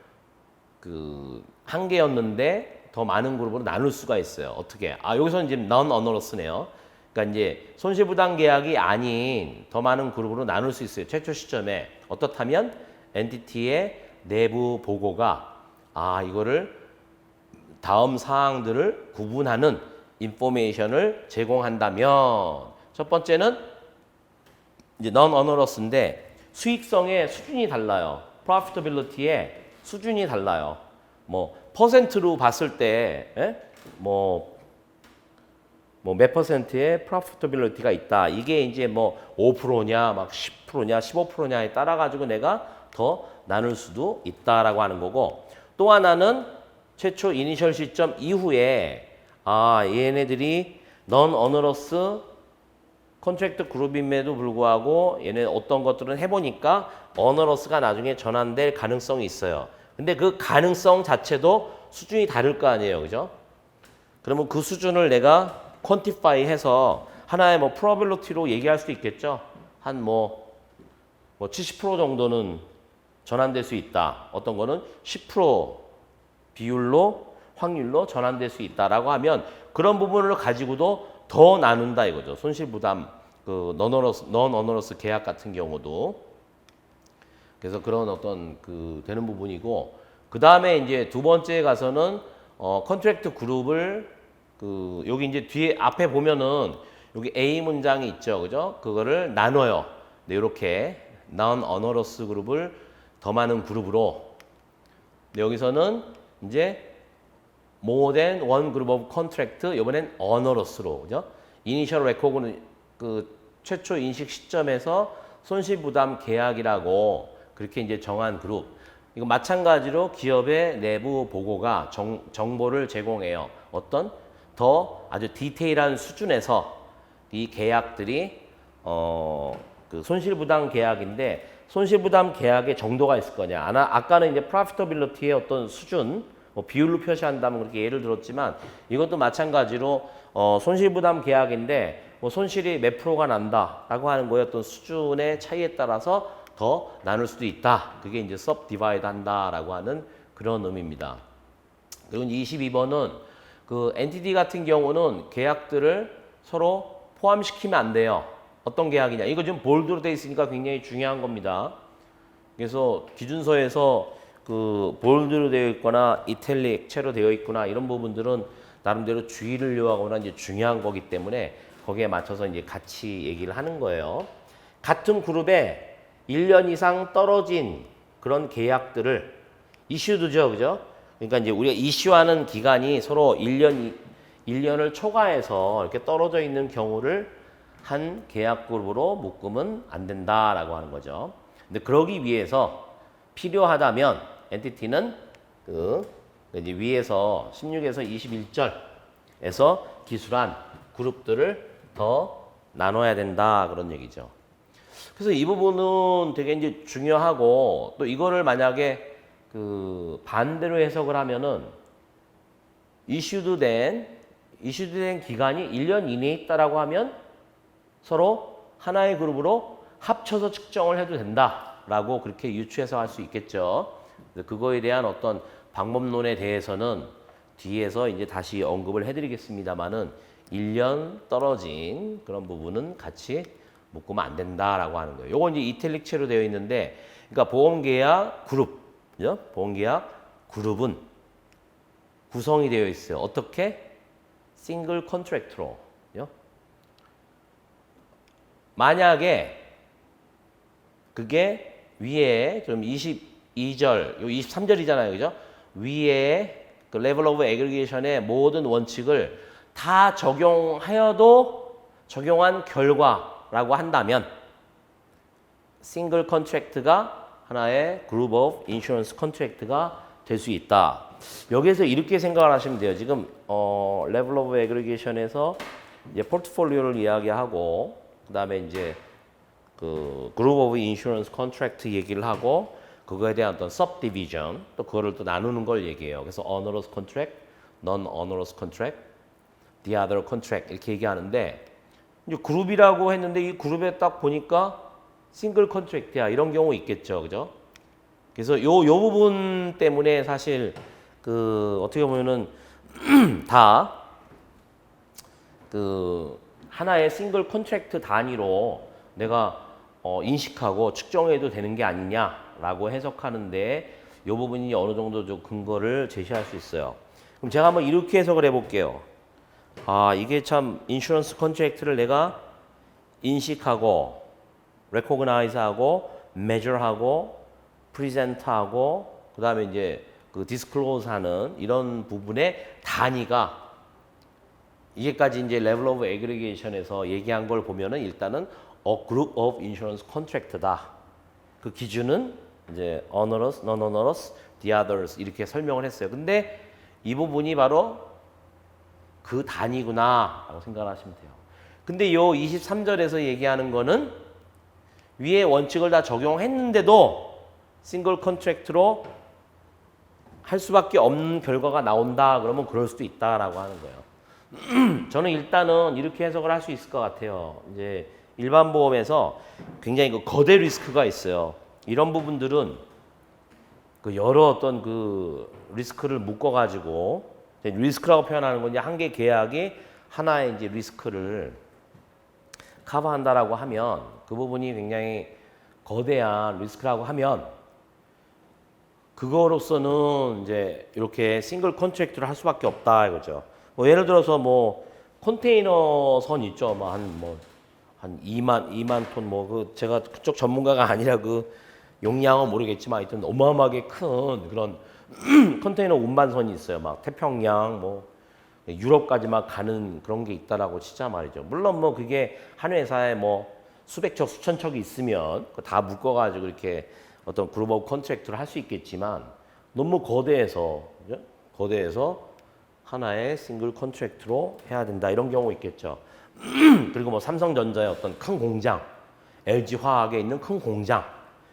한 개였는데 더 많은 그룹으로 나눌 수가 있어요. 어떻게? 여기서는 이제 non onerous네요. 그러니까 이제 손실부담 계약이 아닌 더 많은 그룹으로 나눌 수 있어요. 최초 시점에. 어떻다면 엔티티의 내부 보고가 이거를 다음 사항들을 구분하는 인포메이션을 제공한다면 첫 번째는 이제 non-onerous인데 수익성의 수준이 달라요. profitability의 수준이 달라요. 뭐 퍼센트로 봤을 때 몇 퍼센트의 profitability가 있다. 이게 이제 뭐 5%냐, 막 10%냐, 15%냐에 따라 가지고 내가 더 나눌 수도 있다라고 하는 거고 또 하나는 최초 이니셜 시점 이후에 얘네들이 non-onerous 컨트랙트 그룹임에도 불구하고 얘네 어떤 것들은 해보니까 onerous가 나중에 전환될 가능성이 있어요. 근데 그 가능성 자체도 수준이 다를 거 아니에요, 그죠? 그러면 그 수준을 내가 퀀티파이 해서 하나의 뭐 프로빌리티로 얘기할 수도 있겠죠. 한 70% 정도는 전환될 수 있다. 어떤 거는 10% 비율로 확률로 전환될 수 있다라고 하면 그런 부분을 가지고도 더 나눈다 이거죠. 손실부담 non-onerous 계약 같은 경우도 그래서 그런 어떤 되는 부분이고 그 다음에 이제 두 번째에 가서는 컨트랙트 그룹을 여기 이제 뒤에 앞에 보면은 여기 A 문장이 있죠, 그죠? 그거를 나눠요. 네, 이렇게 non-onerous 그룹을 더 많은 그룹으로. 네, 여기서는 이제 more than one group of contract 이번엔 onerous로, 그죠? initial record는 최초 인식 시점에서 손실부담 계약이라고 그렇게 이제 정한 그룹. 이거 마찬가지로 기업의 내부 보고가 정보를 제공해요. 어떤 더 아주 디테일한 수준에서 이 계약들이 손실부담 계약인데 손실부담 계약의 정도가 있을 거냐. 아까는 이제 profitability의 어떤 수준, 비율로 표시한다면 그렇게 예를 들었지만 이것도 마찬가지로 손실부담 계약인데 손실이 몇 프로가 난다라고 하는 거의 어떤 수준의 차이에 따라서 더 나눌 수도 있다. 그게 이제 subdivide 한다라고 하는 그런 의미입니다. 그리고 22번은 엔티티 같은 경우는 계약들을 서로 포함시키면 안 돼요. 어떤 계약이냐. 이거 지금 볼드로 되어 있으니까 굉장히 중요한 겁니다. 그래서 기준서에서 볼드로 되어 있거나 이탈릭 채로 되어 있거나 이런 부분들은 나름대로 주의를 요하거나 이제 중요한 거기 때문에 거기에 맞춰서 이제 같이 얘기를 하는 거예요. 같은 그룹에 1년 이상 떨어진 그런 계약들을 이슈드죠, 그죠? 그러니까 이제 우리가 이슈하는 기간이 서로 1년을 초과해서 이렇게 떨어져 있는 경우를 한 계약 그룹으로 묶으면 안 된다라고 하는 거죠. 근데 그러기 위해서 필요하다면 엔티티는 이제 위에서 16에서 21절에서 기술한 그룹들을 더 나눠야 된다 그런 얘기죠. 그래서 이 부분은 되게 이제 중요하고 또 이거를 만약에 그 반대로 해석을 하면은 이슈드된 기간이 1년 이내에 있다라고 하면 서로 하나의 그룹으로 합쳐서 측정을 해도 된다라고 그렇게 유추해서 할 수 있겠죠. 그거에 대한 어떤 방법론에 대해서는 뒤에서 이제 다시 언급을 해드리겠습니다만은 1년 떨어진 그런 부분은 같이 묶으면 안 된다라고 하는 거예요. 요건 이제 이탈릭체로 되어 있는데, 그러니까 보험계약 그룹, 그죠? 보험계약 그룹은 구성이 되어 있어요. 어떻게? 싱글 컨트랙트로. 그죠? 만약에 그게 위에 좀 22절, 요 23절이잖아요. 그죠? 위에 그 레벨 오브 애그리게이션의 모든 원칙을 다 적용한 결과라고 한다면 싱글 컨트랙트가 하나의 그룹 오브 인슈런스 컨트랙트가 될 수 있다. 여기에서 이렇게 생각을 하시면 돼요. 지금 레벨 오브 애그리게이션에서 이제 포트폴리오를 이야기하고 그다음에 이제 그 그룹 오브 인슈런스 컨트랙트 얘기를 하고 그거에 대한 어떤 subdivision 또 그거를 또 나누는 걸 얘기해요. 그래서 onerous contract, non-onerous contract, the other contract 이렇게 얘기하는데 이제 그룹이라고 했는데 이 그룹에 딱 보니까 싱글 컨트랙트야 이런 경우 있겠죠, 그죠? 그래서 요 부분 때문에 사실 그 어떻게 보면은 다 그 하나의 싱글 컨트랙트 단위로 내가 인식하고 측정해도 되는 게 아니냐라고 해석하는데 이 부분이 어느 정도 좀 근거를 제시할 수 있어요. 그럼 제가 한번 이렇게 해석을 해볼게요. 아, 이게 참 인슈런스 컨트랙트를 내가 인식하고 recognize하고 measure하고 present하고 그다음에 이제 그 disclose하는 이런 부분의 단위가 이게까지 이제 level of aggregation에서 얘기한 걸 보면은 일단은 a group of insurance contract다. 그 기준은 이제 onerous, non-onerous, the others 이렇게 설명을 했어요. 근데 이 부분이 바로 그 단위구나라고 생각하시면 돼요. 근데 요 23절에서 얘기하는 거는 위에 원칙을 다 적용했는데도 싱글 컨트랙트로 할 수밖에 없는 결과가 나온다. 그러면 그럴 수도 있다라고 하는 거예요. 저는 일단은 이렇게 해석을 할 수 있을 것 같아요. 이제 일반 보험에서 굉장히 그 거대 리스크가 있어요. 이런 부분들은 그 여러 어떤 그 리스크를 묶어가지고 리스크라고 표현하는 건 이제 한 개 계약이 하나의 이제 리스크를 커버한다라고 하면 그 부분이 굉장히 거대한 리스크라고 하면 그거로서는 이제 이렇게 싱글 컨트랙트를 할 수밖에 없다 이거죠. 뭐 예를 들어서 뭐 컨테이너 선 있죠. 한 2만 톤 뭐 그 제가 그쪽 전문가가 아니라 그 용량은 모르겠지만 하여튼 어마어마하게 큰 그런 컨테이너 운반선이 있어요. 막 태평양 뭐 유럽까지 막 가는 그런 게 있다라고 치자 말이죠. 물론 뭐 그게 한 회사에 뭐 수백 척 수천 척이 있으면 다 묶어 가지고 이렇게 어떤 그룹 오브 컨트랙트를 할 수 있겠지만 너무 거대해서 그죠? 거대해서 하나의 싱글 컨트랙트로 해야 된다 이런 경우 있겠죠. 그리고 뭐 삼성전자의 어떤 큰 공장, LG화학에 있는 큰 공장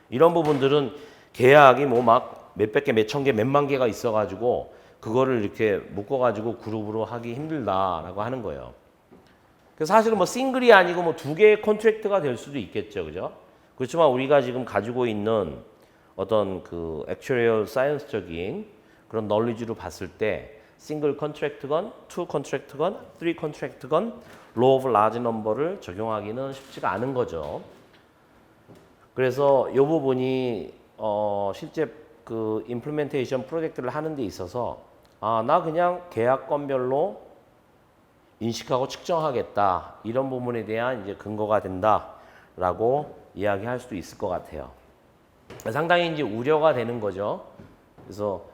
이런 부분들은 계약이 뭐 막 몇백 개, 몇천 개, 몇만 개가 있어가지고 그거를 이렇게 묶어가지고 그룹으로 하기 힘들다라고 하는 거예요. 그래서 사실은 뭐 싱글이 아니고 뭐 두 개의 컨트랙트가 될 수도 있겠죠, 그죠? 그렇지만 우리가 지금 가지고 있는 어떤 그 액츄리얼 사이언스적인 그런 널리지로 봤을 때 싱글 컨트랙트건, 투 컨트랙트건, 쓰리 컨트랙트건, law of large number를 적용하기는 쉽지가 않은 거죠. 그래서 이 부분이 실제 그 임플리멘테이션 프로젝트를 하는 데 있어서 나 그냥 계약건별로 인식하고 측정하겠다 이런 부분에 대한 이제 근거가 된다라고 이야기할 수도 있을 것 같아요. 상당히 이제 우려가 되는 거죠. 그래서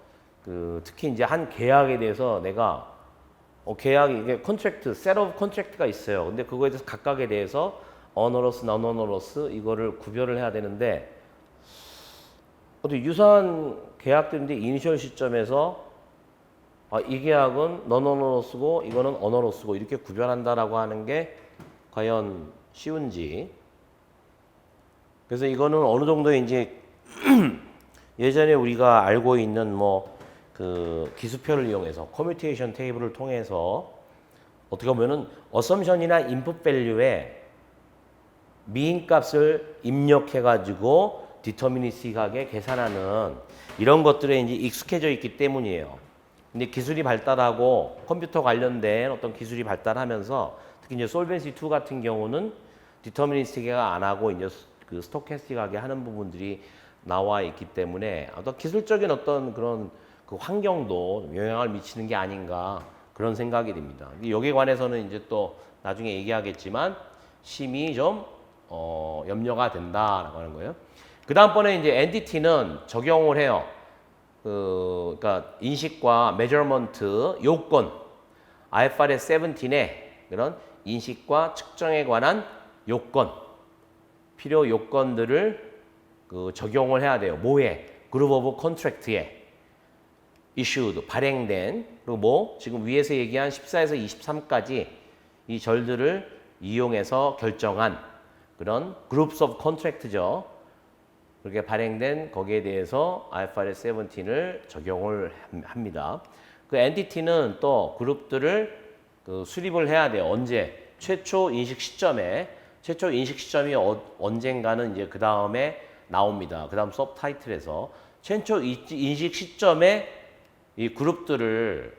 그 특히 이제 한 계약에 대해서 내가 계약이 이게 컨트랙트, 셋 오브 컨트랙트가 있어요. 근데 그거에 대해서 각각에 대해서 onerous, non-onerous 이거를 구별을 해야 되는데 어떻게 유사한 계약들인데 이니셜 시점에서 이 계약은 non-onerous고 이거는 onerous고 이렇게 구별한다라고 하는 게 과연 쉬운지. 그래서 이거는 어느 정도 이제 예전에 우리가 알고 있는 뭐 그 기수표를 이용해서 커뮤테이션 테이블을 통해서 어떻게 보면은 어썸션이나 인풋 밸류에 미인값을 입력해가지고 디터미니스틱하게 계산하는 이런 것들에 이제 익숙해져 있기 때문이에요. 근데 기술이 발달하고 컴퓨터 관련된 어떤 기술이 발달하면서 특히 이제 솔벤시 2 같은 경우는 디터미니스틱하게 안 하고 이제 그 스토캐스틱하게 하는 부분들이 나와 있기 때문에 어떤 기술적인 어떤 그런 그 환경도 영향을 미치는 게 아닌가 그런 생각이 듭니다. 여기에 관해서는 이제 또 나중에 얘기하겠지만 심히 좀 염려가 된다라고 하는 거예요. 그 다음번에 이제 엔티티는 적용을 해요. 그러니까 인식과 메저먼트 요건, IFRS 17의 그런 인식과 측정에 관한 요건, 필요 요건들을 적용을 해야 돼요. 뭐에? 그룹 오브 컨트랙트에 issued, 발행된, 그리고 뭐 지금 위에서 얘기한 14에서 23까지 이 절들을 이용해서 결정한 그런 groups of contract죠. 그렇게 발행된 거기에 대해서 IFRS 17을 적용을 합니다. 그 엔티티는 또 그룹들을 수립을 해야 돼요. 언제? 최초 인식 시점에. 최초 인식 시점이 언젠가는 이제 그 다음에 나옵니다. 그 다음 서브타이틀에서 최초 인식 시점에 이 그룹들을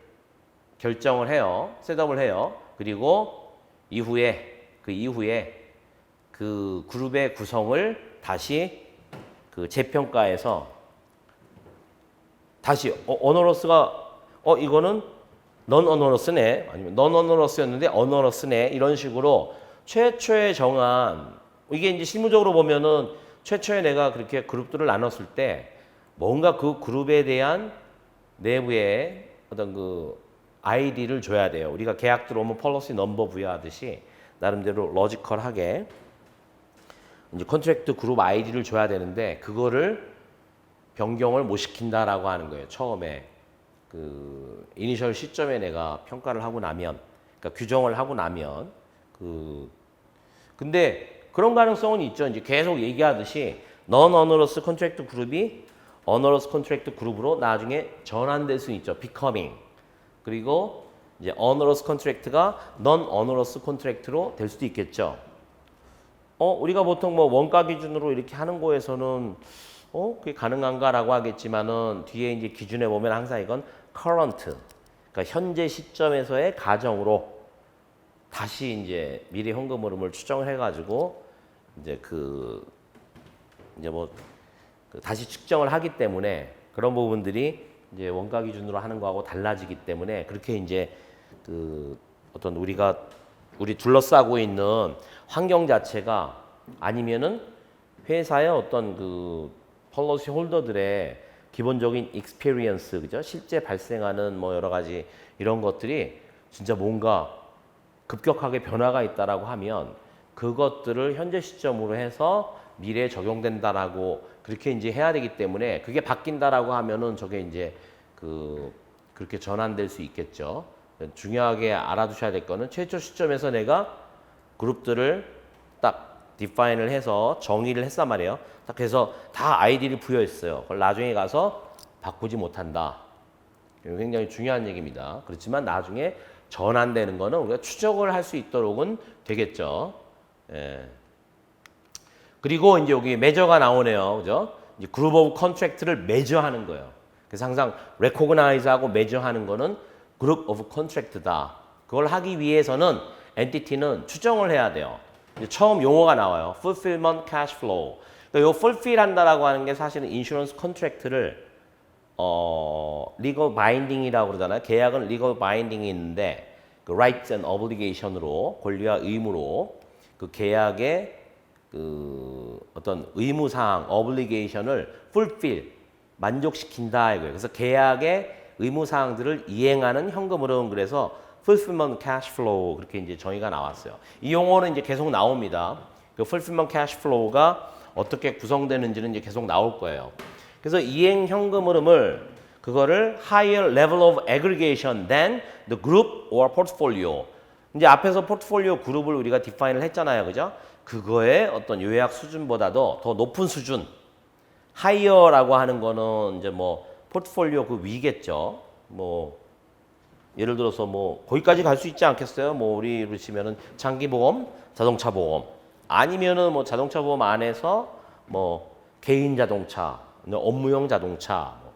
결정을 해요. 셋업을 해요. 그리고 이후에 그 그룹의 구성을 다시 그 재평가해서 다시 어너러스가 이거는 넌 어너러스네 아니면 넌 어너러스였는데 어너러스네 이런 식으로 최초에 정한 이게 이제 실무적으로 보면은 최초에 내가 그렇게 그룹들을 나눴을 때 뭔가 그 그룹에 대한 내부에 어떤 그 아이디를 줘야 돼요. 우리가 계약 들어오면 폴리시 넘버 부여하듯이 나름대로 로지컬하게 이제 컨트랙트 그룹 아이디를 줘야 되는데 그거를 변경을 못 시킨다라고 하는 거예요. 처음에 그 이니셜 시점에 내가 평가를 하고 나면, 그러니까 규정을 하고 나면 근데 그런 가능성은 있죠. 이제 계속 얘기하듯이 non onerous contract 그룹이 onerous contract 그룹으로 나중에 전환될 수 있죠. becoming. 그리고 이제 onerous contract가 non onerous contract로 될 수도 있겠죠. 우리가 보통 뭐 원가 기준으로 이렇게 하는 거에서는 그게 가능한가라고 하겠지만은 뒤에 이제 기준에 보면 항상 이건 current, 그러니까 현재 시점에서의 가정으로 다시 이제 미래 현금 흐름을 추정을 해가지고 이제 다시 측정을 하기 때문에 그런 부분들이 이제 원가 기준으로 하는 거하고 달라지기 때문에 그렇게 이제 어떤 우리 둘러싸고 있는 환경 자체가 아니면은 회사의 어떤 그 폴리시 홀더들의 기본적인 익스피리언스, 그죠? 실제 발생하는 뭐 여러 가지 이런 것들이 진짜 뭔가 급격하게 변화가 있다라고 하면 그것들을 현재 시점으로 해서 미래에 적용된다라고 그렇게 이제 해야 되기 때문에 그게 바뀐다라고 하면은 저게 이제 그렇게 전환될 수 있겠죠. 중요하게 알아두셔야 될 거는 최초 시점에서 내가 그룹들을 딱 디파인을 해서 정의를 했단 말이에요. 딱 해서 다 아이디를 부여했어요. 그걸 나중에 가서 바꾸지 못한다. 굉장히 중요한 얘기입니다. 그렇지만 나중에 전환되는 거는 우리가 추적을 할 수 있도록은 되겠죠. 예. 그리고 이제 여기 매저가 나오네요. 그죠? 이제 그룹 오브 컨트랙트를 매저하는 거예요. 그래서 항상 recognize하고 매저하는 거는 그룹 오브 컨트랙트다. 그걸 하기 위해서는 엔티티는 추정을 해야 돼요. 이제 처음 용어가 나와요. fulfillment cash flow. 그러니까 요 fulfill 한다라고 하는 게 사실은 인슈런스 컨트랙트를 legal binding이라고 그러잖아요. 계약은 legal binding이 있는데 그 rights and obligation으로 권리와 의무로 그 계약의 어떤 의무 사항, obligation을 fulfill 만족시킨다 이거예요. 그래서 계약의 의무 사항들을 이행하는 현금 흐름 그래서 fulfillment cash flow 그렇게 이제 정의가 나왔어요. 이 용어는 이제 계속 나옵니다. 그 fulfillment cash flow가 어떻게 구성되는지는 이제 계속 나올 거예요. 그래서 이행 현금 흐름을 그거를 higher level of aggregation than the group or portfolio. 이제 앞에서 포트폴리오 그룹을 우리가 디파인을 했잖아요. 그죠? 그거의 어떤 요약 수준보다도 더 높은 수준. 하이어라고 하는 거는 이제 뭐 포트폴리오 그 위겠죠. 뭐 예를 들어서 뭐 거기까지 갈 수 있지 않겠어요? 뭐 우리 그러시면은 장기 보험, 자동차 보험 아니면은 뭐 자동차 보험 안에서 뭐 개인 자동차, 업무용 자동차, 뭐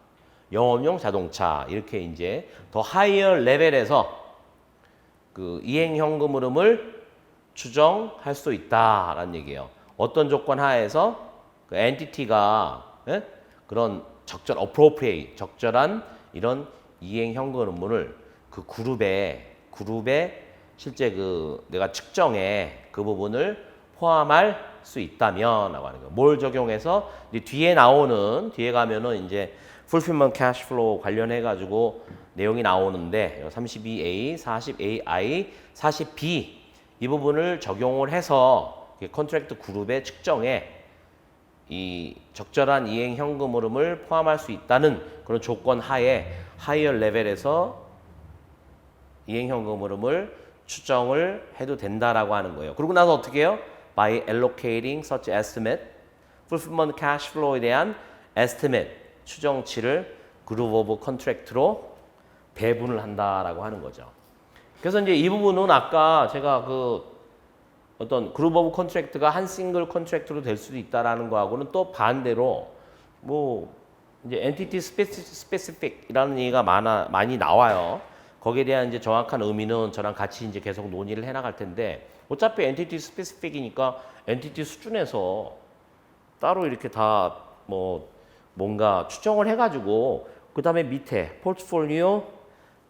영업용 자동차 이렇게 이제 더 하이어 레벨에서 그 이행 현금 흐름을 추정할 수 있다라는 얘기예요. 어떤 조건 하에서 그 엔티티가 예? 그런 적절한 이런 이행 현금 흐름을 그 그룹에 실제 그 내가 측정해 그 부분을 포함할 수 있다면라고 하는 거예요. 뭘 적용해서 뒤에 가면은 이제 fulfillment cash flow 관련해 가지고 내용이 나오는데 32A, 40AI, 40B 이 부분을 적용을 해서 컨트랙트 그룹의 측정에 이 적절한 이행 현금 흐름을 포함할 수 있다는 그런 조건 하에 하이어 레벨에서 이행 현금 흐름을 추정을 해도 된다라고 하는 거예요. 그러고 나서 어떻게 해요? By allocating such estimate, fulfillment cash flow에 대한 estimate, 추정치를 group of contract로 배분을 한다라고 하는 거죠. 그래서 이제 이 부분은 아까 제가 그 어떤 그룹 오브 컨트랙트가 한 싱글 컨트랙트로 될 수도 있다라는 거하고는 또 반대로 뭐 이제 엔티티 스페시픽이라는 얘기가 많이 나와요. 거기에 대한 이제 정확한 의미는 저랑 같이 이제 계속 논의를 해 나갈 텐데 어차피 엔티티 스페시픽이니까 엔티티 수준에서 따로 이렇게 다 뭐 뭔가 추정을 해가지고 그 다음에 밑에 포트폴리오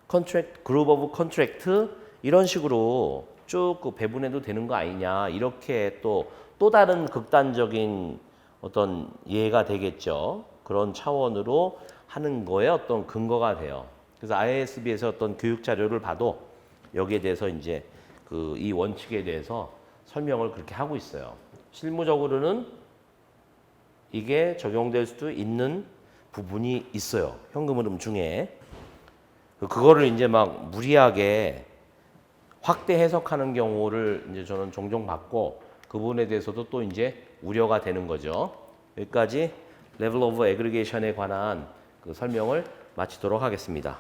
컨트랙트 그룹 오브 컨트랙트 이런 식으로 쭉 그 배분해도 되는 거 아니냐 이렇게 또 다른 극단적인 어떤 이해가 되겠죠. 그런 차원으로 하는 거에 어떤 근거가 돼요. 그래서 IASB에서 어떤 교육 자료를 봐도 여기에 대해서 이제 그 이 원칙에 대해서 설명을 그렇게 하고 있어요. 실무적으로는 이게 적용될 수도 있는 부분이 있어요. 현금 흐름 중에. 그거를 이제 막 무리하게 확대 해석하는 경우를 이제 저는 종종 봤고 그 부분에 대해서도 또 이제 우려가 되는 거죠. 여기까지 레벨 오브 애그리게이션에 관한 그 설명을 마치도록 하겠습니다.